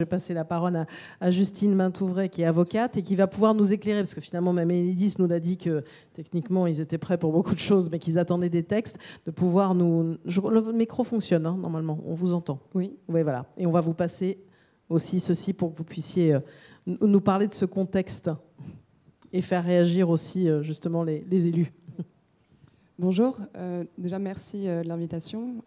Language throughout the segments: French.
Je vais passer la parole à Justine Maintouvray, qui est avocate et qui va pouvoir nous éclairer, parce que finalement, même Enedis nous a dit que techniquement, ils étaient prêts pour beaucoup de choses, mais qu'ils attendaient des textes, de pouvoir nous... Le micro fonctionne, hein, normalement, on vous entend. Oui. Oui, voilà. Et on va vous passer aussi ceci pour que vous puissiez nous parler de ce contexte et faire réagir aussi, justement, les élus. Bonjour, déjà merci de l'invitation.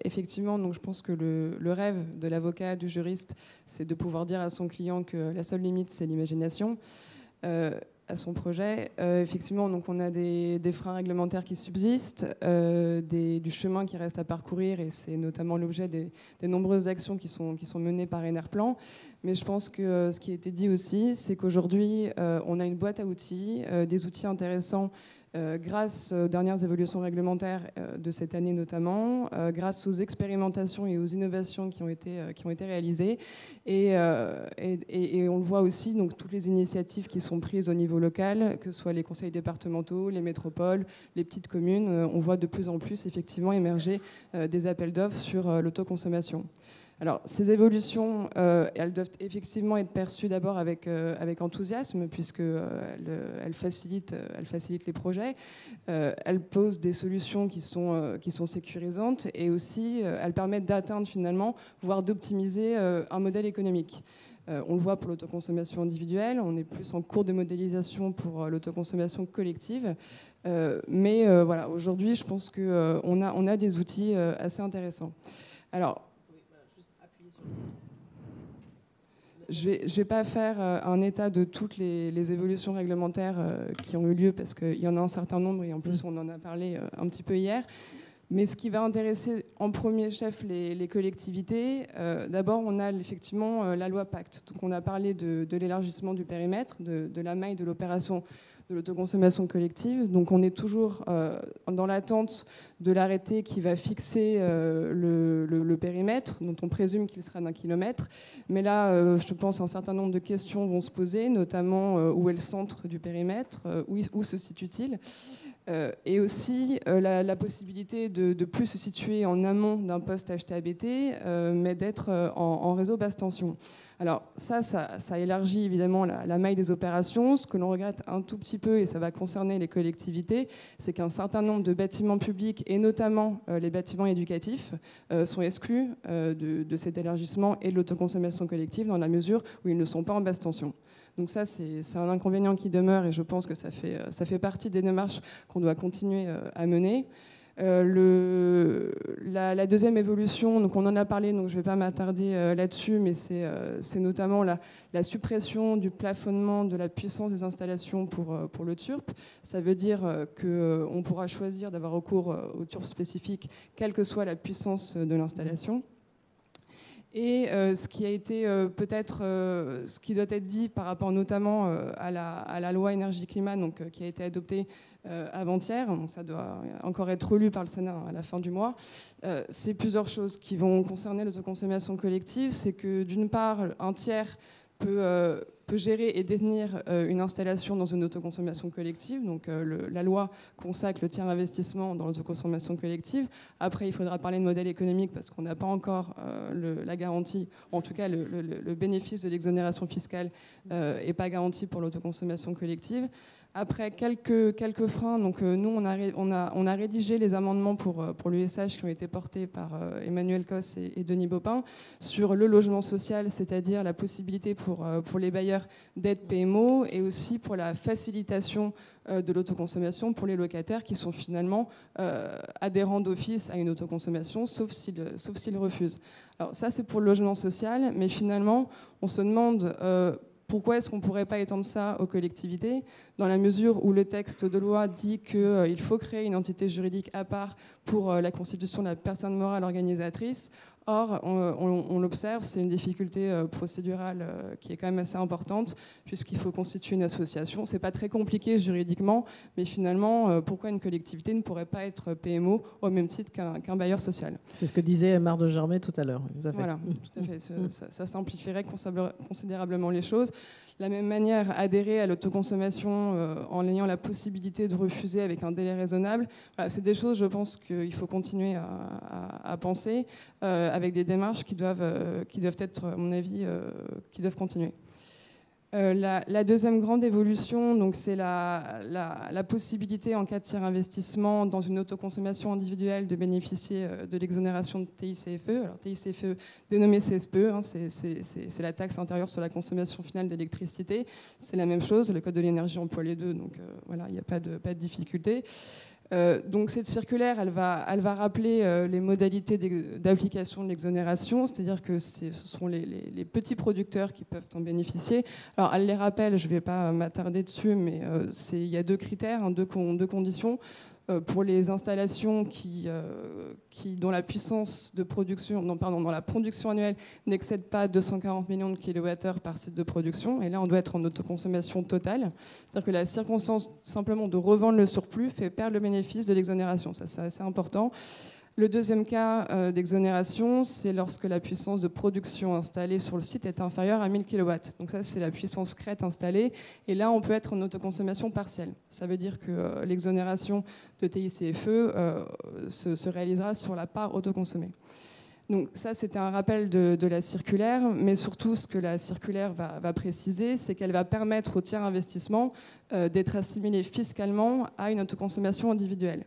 Effectivement, donc, je pense que le rêve de l'avocat, du juriste, c'est de pouvoir dire à son client que la seule limite, c'est l'imagination à son projet. Effectivement, donc, on a des freins réglementaires qui subsistent, du chemin qui reste à parcourir, et c'est notamment l'objet des nombreuses actions qui sont menées par Enerplan. Mais je pense que ce qui a été dit aussi, c'est qu'aujourd'hui, on a une boîte à outils, des outils intéressants, grâce aux dernières évolutions réglementaires de cette année notamment, grâce aux expérimentations et aux innovations qui ont été réalisées. Et on le voit aussi, donc, toutes les initiatives qui sont prises au niveau local, que ce soit les conseils départementaux, les métropoles, les petites communes, on voit de plus en plus effectivement émerger des appels d'offres sur l'autoconsommation. Alors, ces évolutions, elles doivent effectivement être perçues d'abord avec enthousiasme, puisqu'elles facilitent les projets. Elles posent des solutions qui sont sécurisantes, et aussi elles permettent d'atteindre finalement, voire d'optimiser un modèle économique. On le voit pour l'autoconsommation individuelle, on est plus en cours de modélisation pour l'autoconsommation collective. Mais voilà, aujourd'hui, je pense qu'on a des outils assez intéressants. Alors, je ne vais pas faire un état de toutes les évolutions réglementaires qui ont eu lieu, parce qu'il y en a un certain nombre, et en plus on en a parlé un petit peu hier. Mais ce qui va intéresser en premier chef les collectivités, d'abord on a effectivement la loi Pacte. Donc on a parlé de l'élargissement du périmètre, de la maille de l'opération de l'autoconsommation collective. Donc on est toujours dans l'attente de l'arrêté qui va fixer le périmètre, dont on présume qu'il sera d'1 kilomètre. Mais là, je pense un certain nombre de questions vont se poser, notamment où est le centre du périmètre, où se situe-t-il, et aussi la possibilité de ne plus se situer en amont d'un poste HTABT, mais d'être en réseau basse tension. Alors ça élargit évidemment la maille des opérations. Ce que l'on regrette un tout petit peu, et ça va concerner les collectivités, c'est qu'un certain nombre de bâtiments publics, et notamment les bâtiments éducatifs, sont exclus de cet élargissement et de l'autoconsommation collective, dans la mesure où ils ne sont pas en basse tension. Donc ça, c'est un inconvénient qui demeure, et je pense que ça fait partie des démarches qu'on doit continuer à mener. La deuxième évolution, donc on en a parlé, donc je ne vais pas m'attarder là-dessus, mais c'est notamment la suppression du plafonnement de la puissance des installations pour le TURP. Ça veut dire qu'on pourra choisir d'avoir recours au TURP spécifique, quelle que soit la puissance de l'installation. Et ce qui a été peut-être, ce qui doit être dit par rapport notamment à la loi énergie-climat, donc qui a été adoptée avant-hier, ça doit encore être relu par le Sénat à la fin du mois, c'est plusieurs choses qui vont concerner l'autoconsommation collective. C'est que d'une part, un tiers peut gérer et détenir une installation dans une autoconsommation collective. Donc la loi consacre le tiers investissement dans l'autoconsommation collective. Après, il faudra parler de modèle économique, parce qu'on n'a pas encore la garantie, en tout cas le bénéfice de l'exonération fiscale n'est pas garanti pour l'autoconsommation collective. Après, quelques freins. Donc, nous, on a rédigé les amendements pour l'USH qui ont été portés par Emmanuel Cos et Denis Baupin sur le logement social, c'est-à-dire la possibilité pour les bailleurs d'être PMO, et aussi pour la facilitation de l'autoconsommation pour les locataires qui sont finalement adhérents d'office à une autoconsommation, sauf s'ils refusent. Alors ça, c'est pour le logement social, mais finalement, on se demande... pourquoi est-ce qu'on ne pourrait pas étendre ça aux collectivités, dans la mesure où le texte de loi dit qu'il faut créer une entité juridique à part pour la constitution de la personne morale organisatrice. Or, on l'observe, c'est une difficulté procédurale qui est quand même assez importante, puisqu'il faut constituer une association. C'est pas très compliqué juridiquement, mais finalement, pourquoi une collectivité ne pourrait pas être PMO au même titre qu'un bailleur social? C'est ce que disait Marc de Germay tout à l'heure. Voilà, tout à fait. Ça simplifierait considérablement les choses. De la même manière, adhérer à l'autoconsommation en ayant la possibilité de refuser avec un délai raisonnable, voilà, c'est des choses, je pense, qu'il faut continuer à penser, avec des démarches qui doivent être, à mon avis, qui doivent continuer. La deuxième grande évolution, donc, c'est la possibilité, en cas de tiers investissement dans une autoconsommation individuelle, de bénéficier de l'exonération de TICFE. Alors, TICFE dénommé CSPE, hein, c'est la taxe intérieure sur la consommation finale d'électricité. C'est la même chose, le Code de l'énergie emploie les deux, donc voilà, il n'y a pas de difficulté. Donc cette circulaire, elle va rappeler les modalités d'application de l'exonération, c'est-à-dire que ce sont les petits producteurs qui peuvent en bénéficier. Alors elle les rappelle, je ne vais pas m'attarder dessus, mais il y a deux critères, hein, deux conditions. Pour les installations dont la puissance de production, dont la production annuelle n'excède pas 240 millions de kWh par site de production. Et là, on doit être en autoconsommation totale. C'est-à-dire que la circonstance simplement de revendre le surplus fait perdre le bénéfice de l'exonération. Ça, c'est assez important. Le deuxième cas d'exonération, c'est lorsque la puissance de production installée sur le site est inférieure à 1000 kW. Donc ça, c'est la puissance crête installée. Et là, on peut être en autoconsommation partielle. Ça veut dire que l'exonération de TICFE se réalisera sur la part autoconsommée. Donc ça, c'était un rappel de la circulaire, mais surtout, ce que la circulaire va préciser, c'est qu'elle va permettre au tiers investissement d'être assimilé fiscalement à une autoconsommation individuelle.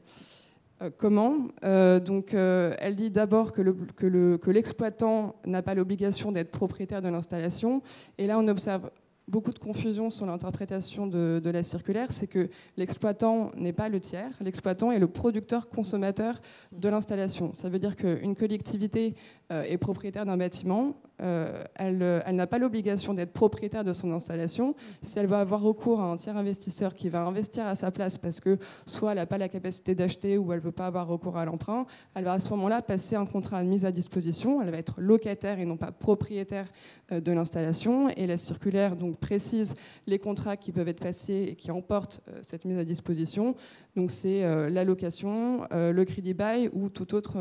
Comment ? Elle dit d'abord que l'exploitant n'a pas l'obligation d'être propriétaire de l'installation. Et là, on observe beaucoup de confusion sur l'interprétation de la circulaire. C'est que l'exploitant n'est pas le tiers. L'exploitant est le producteur-consommateur de l'installation. Ça veut dire qu'une collectivité est propriétaire d'un bâtiment. Elle n'a pas l'obligation d'être propriétaire de son installation. Si elle va avoir recours à un tiers investisseur qui va investir à sa place parce que soit elle n'a pas la capacité d'acheter ou elle ne veut pas avoir recours à l'emprunt, elle va à ce moment-là passer un contrat de mise à disposition. Elle va être locataire et non pas propriétaire de l'installation. Et la circulaire donc précise les contrats qui peuvent être passés et qui emportent cette mise à disposition. Donc c'est la location, le crédit bail ou toute autre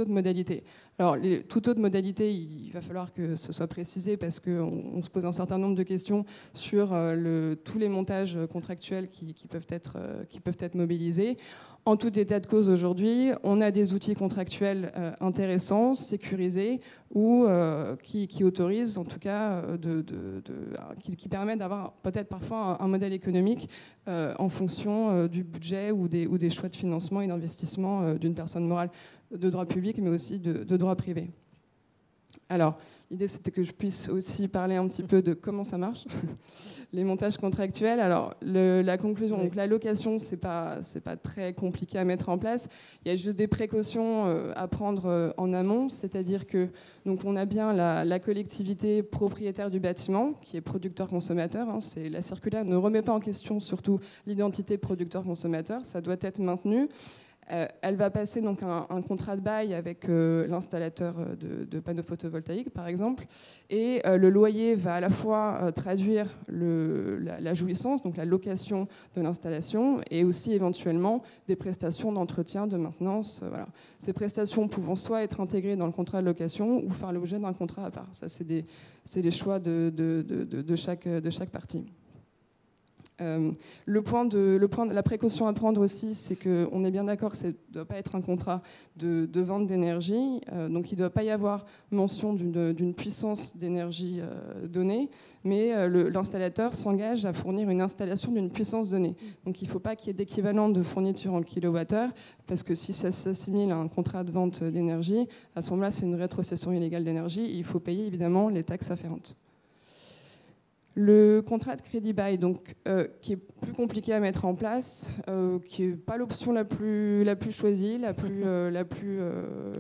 modalité. Alors, toute autre modalité, il va falloir que ce soit précisé parce qu'on se pose un certain nombre de questions sur tous les montages contractuels qui peuvent être mobilisés. En tout état de cause aujourd'hui, on a des outils contractuels intéressants, sécurisés, ou qui autorisent, en tout cas, qui permettent d'avoir peut-être parfois un modèle économique en fonction du budget ou des choix de financement et d'investissement d'une personne morale de droit public, mais aussi de droit privé. Alors, l'idée, c'était que je puisse aussi parler un petit peu de comment ça marche, les montages contractuels. Alors, la conclusion, donc la location, c'est pas très compliqué à mettre en place. Il y a juste des précautions à prendre en amont, c'est-à-dire que donc on a bien la collectivité propriétaire du bâtiment, qui est producteur-consommateur. Hein, la circulaire ne remet pas en question surtout l'identité producteur-consommateur, ça doit être maintenu. Elle va passer donc un contrat de bail avec l'installateur de panneaux photovoltaïques, par exemple, et le loyer va à la fois traduire la jouissance, donc la location de l'installation, et aussi éventuellement des prestations d'entretien, de maintenance. Voilà. Ces prestations pouvant soit être intégrées dans le contrat de location ou faire l'objet d'un contrat à part. Ça, c'est des choix de chaque partie. La précaution à prendre aussi, c'est qu'on est bien d'accord que ça ne doit pas être un contrat de vente d'énergie, donc il ne doit pas y avoir mention d'une puissance d'énergie donnée, mais l'installateur s'engage à fournir une installation d'une puissance donnée. Donc il ne faut pas qu'il y ait d'équivalent de fourniture en kilowattheure, parce que si ça s'assimile à un contrat de vente d'énergie, à ce moment-là, c'est une rétrocession illégale d'énergie, et il faut payer évidemment les taxes afférentes. Le contrat de crédit bail, donc, qui est plus compliqué à mettre en place, qui n'est pas l'option la plus choisie,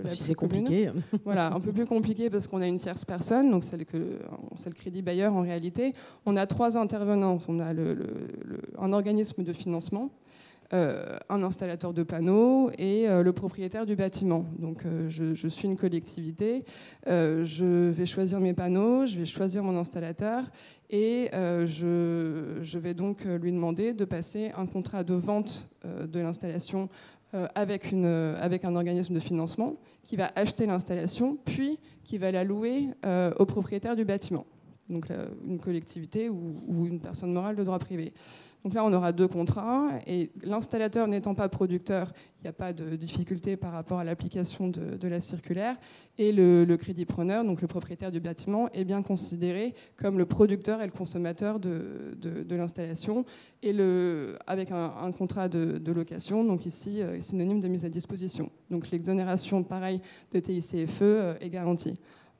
si c'est compliqué. Voilà, un peu plus compliqué parce qu'on a une tierce personne, donc c'est le crédit bailleur en réalité. On a trois intervenants. On a un organisme de financement, un installateur de panneaux et le propriétaire du bâtiment. Donc je suis une collectivité, je vais choisir mes panneaux, je vais choisir mon installateur et je vais donc lui demander de passer un contrat de vente de l'installation avec un organisme de financement qui va acheter l'installation puis qui va la louer au propriétaire du bâtiment. donc une collectivité ou une personne morale de droit privé. Donc là, on aura 2 contrats, et l'installateur n'étant pas producteur, il n'y a pas de difficulté par rapport à l'application de la circulaire, et le crédit preneur, donc le propriétaire du bâtiment, est bien considéré comme le producteur et le consommateur de l'installation, et avec un contrat de location, donc ici synonyme de mise à disposition. Donc l'exonération, pareil, de TICFE est garantie.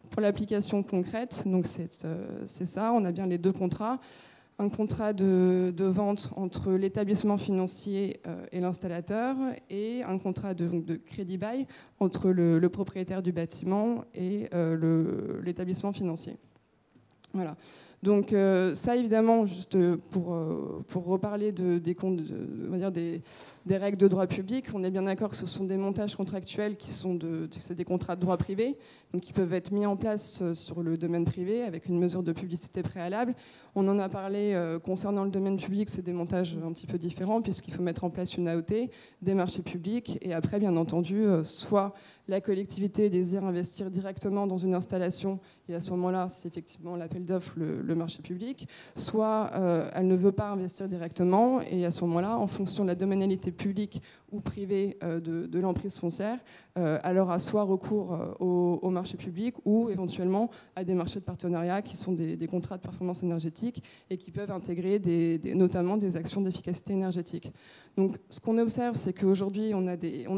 Pour l'application concrète, donc c'est ça, on a bien les 2 contrats. Un contrat de vente entre l'établissement financier et l'installateur, et un contrat de crédit-bail entre le propriétaire du bâtiment et l'établissement financier. Voilà. Donc ça, évidemment, juste pour reparler on va dire des règles de droit public, on est bien d'accord que ce sont des montages contractuels qui sont c'est des contrats de droit privé, donc qui peuvent être mis en place sur le domaine privé avec une mesure de publicité préalable. On en a parlé concernant le domaine public, c'est des montages un petit peu différents puisqu'il faut mettre en place une AOT, des marchés publics, et après, bien entendu, soit la collectivité désire investir directement dans une installation, et à ce moment-là, c'est effectivement l'appel d'offres, le marché public, soit elle ne veut pas investir directement, et à ce moment-là, en fonction de la domanialité publique ou privée de l'emprise foncière, elle aura soit recours au marché public ou éventuellement à des marchés de partenariat qui sont des contrats de performance énergétique et qui peuvent intégrer notamment des actions d'efficacité énergétique. Donc ce qu'on observe, c'est qu'aujourd'hui, on a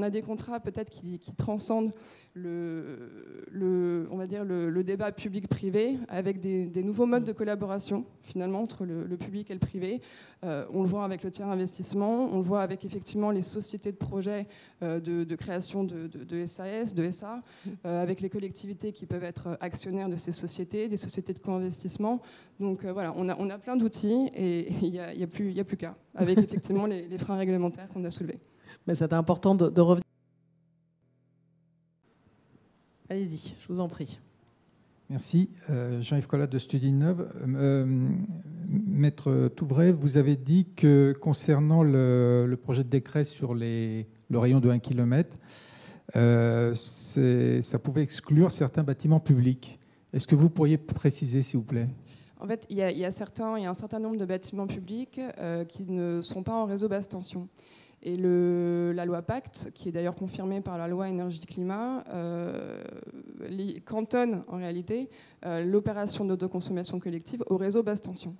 des contrats peut-être qui transcendent on va dire le débat public-privé, avec des nouveaux modes de collaboration finalement entre le public et le privé. On le voit avec le tiers investissement, on le voit avec effectivement les sociétés de projet de création de SAS, de SA, avec les collectivités qui peuvent être actionnaires de ces sociétés, des sociétés de co-investissement. Donc voilà, on a plein d'outils, et il n'y a plus qu'à, avec effectivement les freins réglementaires qu'on a soulevés. Mais c'était important de revenir. Allez-y, je vous en prie. Merci. Jean-Yves Collat de Studineuve. Maître Touvray, vous avez dit que concernant le projet de décret sur le rayon de 1 km, ça pouvait exclure certains bâtiments publics. Est-ce que vous pourriez préciser, s'il vous plaît ? En fait, il y a un certain nombre de bâtiments publics qui ne sont pas en réseau basse tension. Et la loi Pacte, qui est d'ailleurs confirmée par la loi énergie-climat, cantonne en réalité l'opération d'autoconsommation collective au réseau basse tension.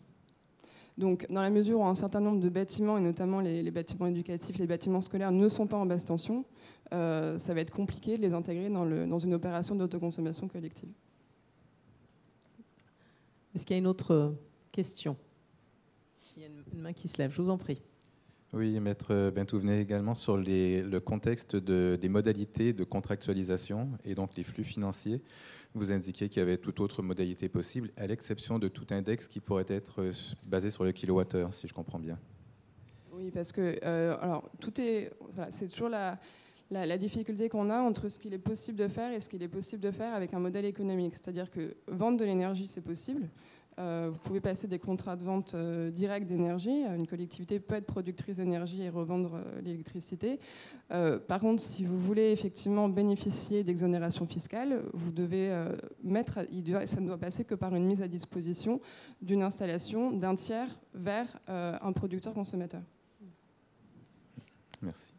Donc, dans la mesure où un certain nombre de bâtiments, et notamment les bâtiments éducatifs, les bâtiments scolaires, ne sont pas en basse tension, ça va être compliqué de les intégrer dans une opération d'autoconsommation collective. Est-ce qu'il y a une autre question ? Il y a une main qui se lève, je vous en prie. Oui, Maître Bentouvenet, également sur le contexte des modalités de contractualisation et donc les flux financiers. Vous indiquiez qu'il y avait toute autre modalité possible, à l'exception de tout index qui pourrait être basé sur le kilowattheure, si je comprends bien. Oui, parce que c'est toujours la difficulté qu'on a entre ce qu'il est possible de faire et ce qu'il est possible de faire avec un modèle économique. C'est-à-dire que vendre de l'énergie, c'est possible. Vous pouvez passer des contrats de vente directs d'énergie. Une collectivité peut être productrice d'énergie et revendre l'électricité. Par contre, si vous voulez effectivement bénéficier d'exonération fiscale, vous devez ça ne doit passer que par une mise à disposition d'une installation d'un tiers vers un producteur-consommateur. Merci.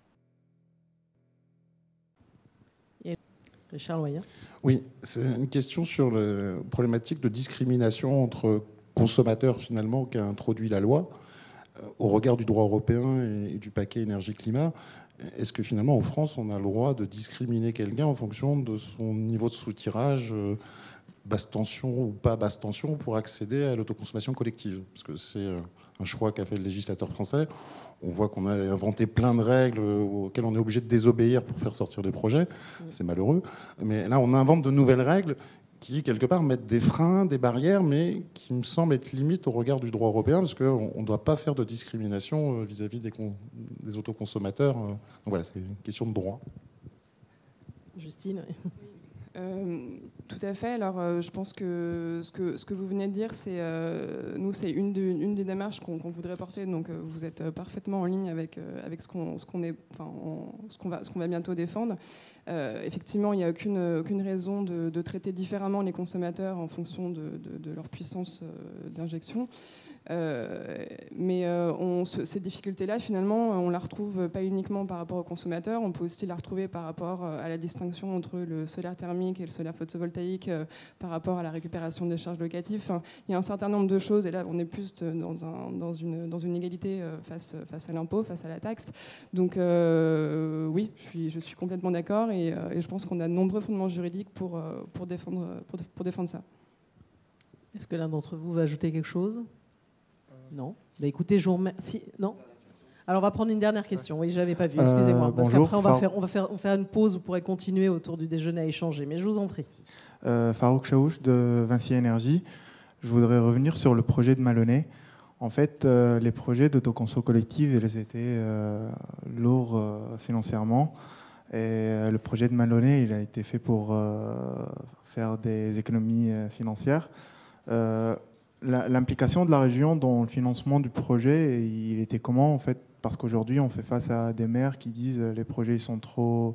Richard Loyen. Oui, c'est une question sur la problématique de discrimination entre consommateurs, finalement, qu'a introduit la loi, au regard du droit européen et du paquet énergie-climat. Est-ce que finalement, en France, on a le droit de discriminer quelqu'un en fonction de son niveau de soutirage, basse tension ou pas basse tension, pour accéder à l'autoconsommation collective? Parce que c'est un choix qu'a fait le législateur français. On voit qu'on a inventé plein de règles auxquelles on est obligé de désobéir pour faire sortir des projets. C'est malheureux. Mais là, on invente de nouvelles règles qui, quelque part, mettent des freins, des barrières, mais qui me semblent être limites au regard du droit européen, parce qu'on ne doit pas faire de discrimination vis-à-vis des autoconsommateurs. Donc voilà, c'est une question de droit. Justine, oui. Tout à fait. Alors, je pense que ce que vous venez de dire, c'est nous, c'est une des démarches qu'on voudrait porter. Donc, vous êtes parfaitement en ligne avec ce qu'on va bientôt défendre. Effectivement, il n'y a aucune raison de traiter différemment les consommateurs en fonction de leur puissance d'injection. Mais ces difficultés-là, finalement, on la retrouve pas uniquement par rapport aux consommateurs, on peut aussi la retrouver par rapport à la distinction entre le solaire thermique et le solaire photovoltaïque, par rapport à la récupération des charges locatives. Enfin, il y a un certain nombre de choses, et là, on est plus dans une égalité face à l'impôt, face à la taxe. Donc, oui, je suis complètement d'accord, et je pense qu'on a de nombreux fondements juridiques pour défendre ça. Est-ce que l'un d'entre vous va ajouter quelque chose ? Non. Bah écoutez, je vous remercie. Non. Alors on va prendre une dernière question. Oui, j'avais pas vu. Excusez-moi. Parce qu'après on va faire une pause. Vous pourrez continuer autour du déjeuner à échanger. Mais je vous en prie. Farouk Chaouch de Vinci Énergie. Je voudrais revenir sur le projet de Malonnet. En fait, les projets d'autoconso collective, ils étaient lourds financièrement. Et le projet de Malonnet, il a été fait pour faire des économies financières. L'implication de la région dans le financement du projet, il était comment en fait? Parce qu'aujourd'hui, on fait face à des maires qui disent les projets ils sont trop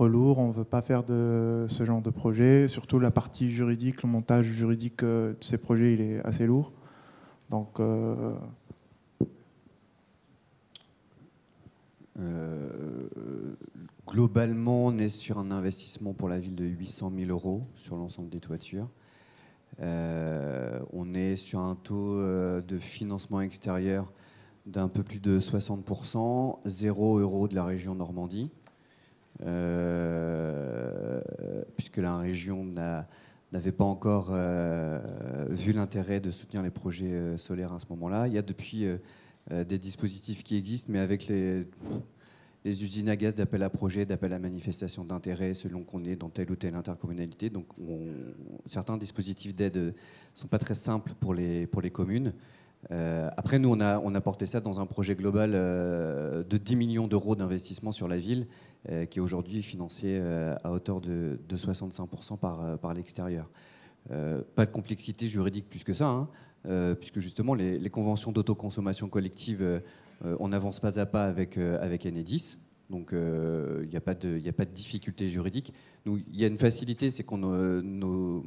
lourds, on ne veut pas faire de ce genre de projet. Surtout la partie juridique, le montage juridique de ces projets, il est assez lourd. Donc, globalement, on est sur un investissement pour la ville de 800 000 € sur l'ensemble des toitures. On est sur un taux de financement extérieur d'un peu plus de 60%, 0 € de la région Normandie, puisque la région n'avait pas encore vu l'intérêt de soutenir les projets solaires à ce moment-là. Il y a depuis des dispositifs qui existent, mais avec les usines à gaz d'appel à projet, d'appel à manifestation d'intérêt selon qu'on est dans telle ou telle intercommunalité. Donc certains dispositifs d'aide ne sont pas très simples pour les communes. Après, nous, on a porté ça dans un projet global de 10 millions d'euros d'investissement sur la ville, qui est aujourd'hui financé à hauteur de 65% par l'extérieur. Pas de complexité juridique plus que ça, hein, puisque justement les conventions d'autoconsommation collective, on n'avance pas à pas avec Enedis, donc il n'y a pas de difficulté juridique. Il y a une facilité, c'est qu'on nos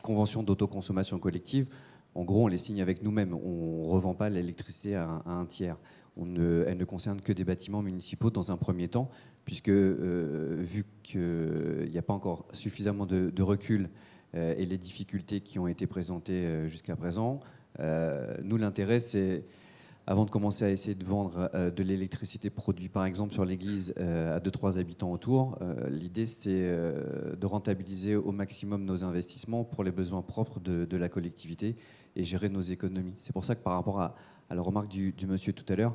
conventions d'autoconsommation collective, en gros, on les signe avec nous-mêmes. On ne revend pas l'électricité à un tiers. Elle ne concerne que des bâtiments municipaux dans un premier temps, puisque vu qu'il n'y a pas encore suffisamment de recul et les difficultés qui ont été présentées jusqu'à présent, nous, l'intérêt, c'est, avant de commencer à essayer de vendre de l'électricité produite, par exemple, sur l'église à 2-3 habitants autour, l'idée, c'est de rentabiliser au maximum nos investissements pour les besoins propres de la collectivité et gérer nos économies. C'est pour ça que par rapport à la remarque du monsieur tout à l'heure,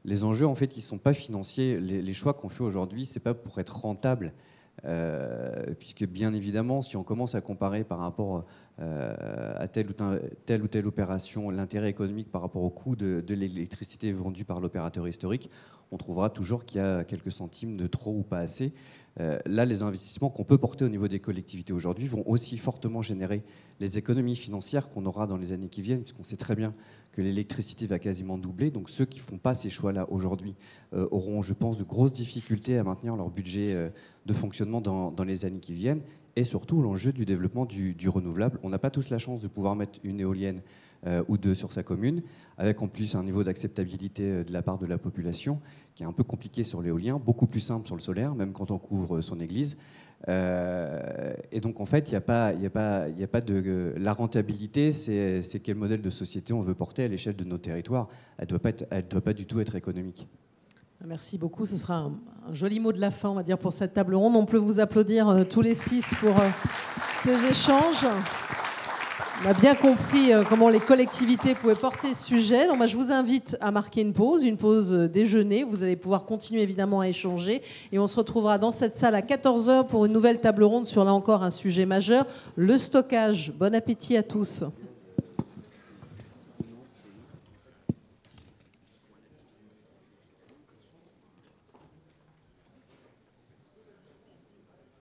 les enjeux, en fait, ils ne sont pas financiers. Les choix qu'on fait aujourd'hui, ce n'est pas pour être rentable, puisque bien évidemment, si on commence à comparer par rapport à telle ou telle opération, l'intérêt économique par rapport au coût de l'électricité vendue par l'opérateur historique, on trouvera toujours qu'il y a quelques centimes de trop ou pas assez. Là, les investissements qu'on peut porter au niveau des collectivités aujourd'hui vont aussi fortement générer les économies financières qu'on aura dans les années qui viennent, puisqu'on sait très bien que l'électricité va quasiment doubler. Donc ceux qui ne font pas ces choix-là aujourd'hui auront, je pense, de grosses difficultés à maintenir leur budget de fonctionnement dans les années qui viennent. Et surtout, l'enjeu du développement du renouvelable. On n'a pas tous la chance de pouvoir mettre une éolienne ou deux sur sa commune, avec en plus un niveau d'acceptabilité de la part de la population qui est un peu compliqué sur l'éolien, beaucoup plus simple sur le solaire, même quand on couvre son église. Et donc en fait, il n'y a pas de... La rentabilité, c'est quel modèle de société on veut porter à l'échelle de nos territoires. Elle ne doit pas du tout être économique. Merci beaucoup. Ce sera un joli mot de la fin, on va dire, pour cette table ronde. On peut vous applaudir tous les 6 pour ces échanges. On a bien compris comment les collectivités pouvaient porter ce sujet. Donc, je vous invite à marquer une pause déjeuner. Vous allez pouvoir continuer évidemment à échanger. Et on se retrouvera dans cette salle à 14h pour une nouvelle table ronde sur, là encore, un sujet majeur, le stockage. Bon appétit à tous.